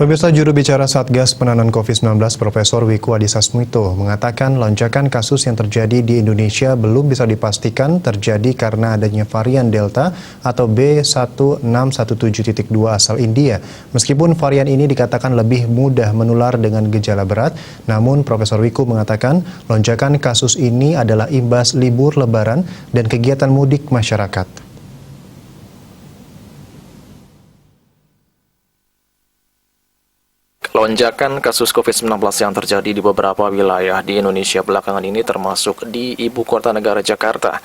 Pemirsa, juru bicara Satgas Penanganan COVID-19 Profesor Wiku Adhisa Smito mengatakan lonjakan kasus yang terjadi di Indonesia belum bisa dipastikan terjadi karena adanya varian Delta atau B1617.2 asal India. Meskipun varian ini dikatakan lebih mudah menular dengan gejala berat, namun Profesor Wiku mengatakan lonjakan kasus ini adalah imbas libur Lebaran dan kegiatan mudik masyarakat. Lonjakan kasus COVID-19 yang terjadi di beberapa wilayah di Indonesia belakangan ini termasuk di ibu kota negara Jakarta,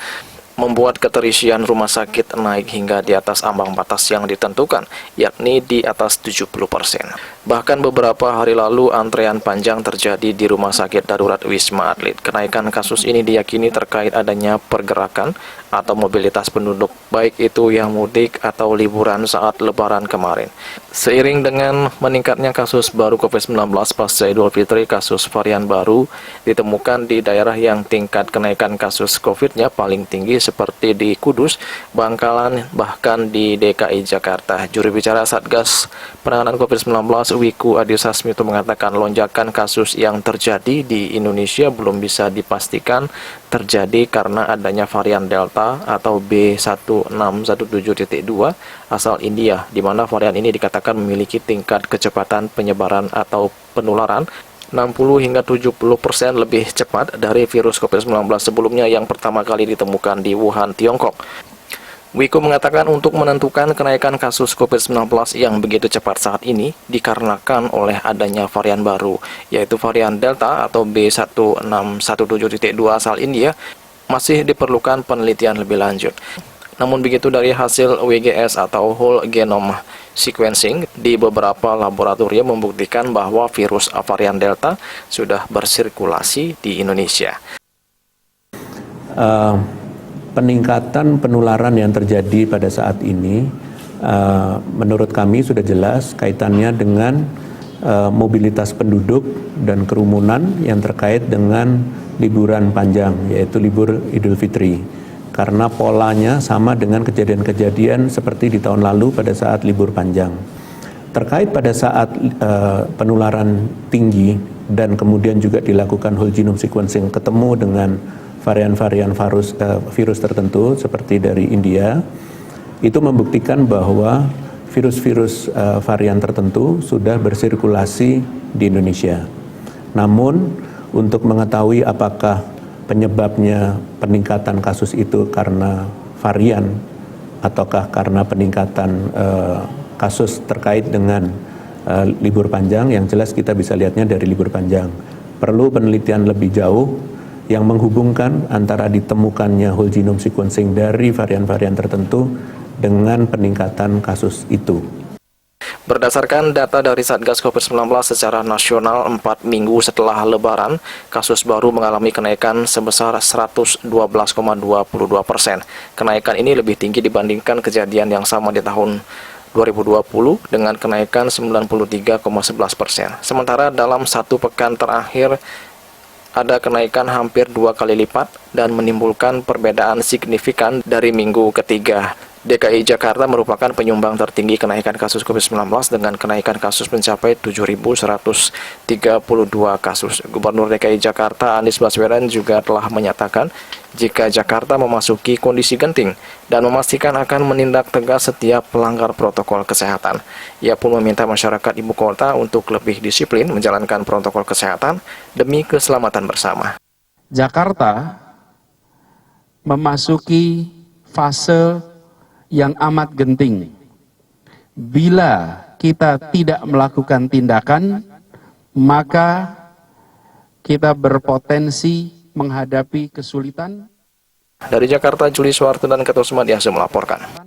membuat keterisian rumah sakit naik hingga di atas ambang batas yang ditentukan, yakni di atas 70%. Bahkan beberapa hari lalu antrean panjang terjadi di rumah sakit darurat Wisma Atlet. Kenaikan kasus ini diyakini terkait adanya pergerakan atau mobilitas penduduk, baik itu yang mudik atau liburan saat Lebaran kemarin. Seiring dengan meningkatnya kasus baru COVID-19 pasca Idul Fitri, kasus varian baru ditemukan di daerah yang tingkat kenaikan kasus COVID-nya paling tinggi seperti di Kudus, Bangkalan, bahkan di DKI Jakarta. Juru bicara Satgas Penanganan COVID-19 Wiku Adhisa Smito mengatakan lonjakan kasus yang terjadi di Indonesia belum bisa dipastikan terjadi karena adanya varian Delta atau B1617.2 asal India, di mana varian ini dikatakan memiliki tingkat kecepatan penyebaran atau penularan 60 hingga 70% lebih cepat dari virus COVID-19 sebelumnya yang pertama kali ditemukan di Wuhan, Tiongkok. Wiku mengatakan untuk menentukan kenaikan kasus COVID-19 yang begitu cepat saat ini dikarenakan oleh adanya varian baru, yaitu varian Delta atau B1617.2 asal India, masih diperlukan penelitian lebih lanjut. Namun begitu, dari hasil WGS atau Whole Genome Sequencing di beberapa laboratorium membuktikan bahwa virus varian Delta sudah bersirkulasi di Indonesia. Peningkatan penularan yang terjadi pada saat ini menurut kami sudah jelas kaitannya dengan mobilitas penduduk dan kerumunan yang terkait dengan liburan panjang, yaitu libur Idul Fitri. Karena polanya sama dengan kejadian-kejadian seperti di tahun lalu pada saat libur panjang. Terkait pada saat penularan tinggi dan kemudian juga dilakukan whole genome sequencing ketemu dengan varian-varian virus tertentu seperti dari India, itu membuktikan bahwa virus-virus varian tertentu sudah bersirkulasi di Indonesia. Namun untuk mengetahui apakah penyebabnya peningkatan kasus itu karena varian ataukah karena peningkatan kasus terkait dengan libur panjang, yang jelas kita bisa lihatnya dari libur panjang. Perlu penelitian lebih jauh yang menghubungkan antara ditemukannya whole genome sequencing dari varian-varian tertentu dengan peningkatan kasus itu. Berdasarkan data dari Satgas COVID-19 secara nasional, 4 minggu setelah Lebaran, kasus baru mengalami kenaikan sebesar 112,22%. Kenaikan ini lebih tinggi dibandingkan kejadian yang sama di tahun 2020 dengan kenaikan 93,11%. Sementara dalam satu pekan terakhir, ada kenaikan hampir 2 kali lipat dan menimbulkan perbedaan signifikan dari minggu ketiga. DKI Jakarta merupakan penyumbang tertinggi kenaikan kasus COVID-19 dengan kenaikan kasus mencapai 7.132 kasus. Gubernur DKI Jakarta Anies Baswedan juga telah menyatakan jika Jakarta memasuki kondisi genting dan memastikan akan menindak tegas setiap pelanggar protokol kesehatan. Ia pun meminta masyarakat ibu kota untuk lebih disiplin menjalankan protokol kesehatan demi keselamatan bersama. Jakarta memasuki fase yang amat genting. Bila kita tidak melakukan tindakan, maka kita berpotensi menghadapi kesulitan. Dari Jakarta, Juli Suwarto dan Ketua Sumadiasa melaporkan.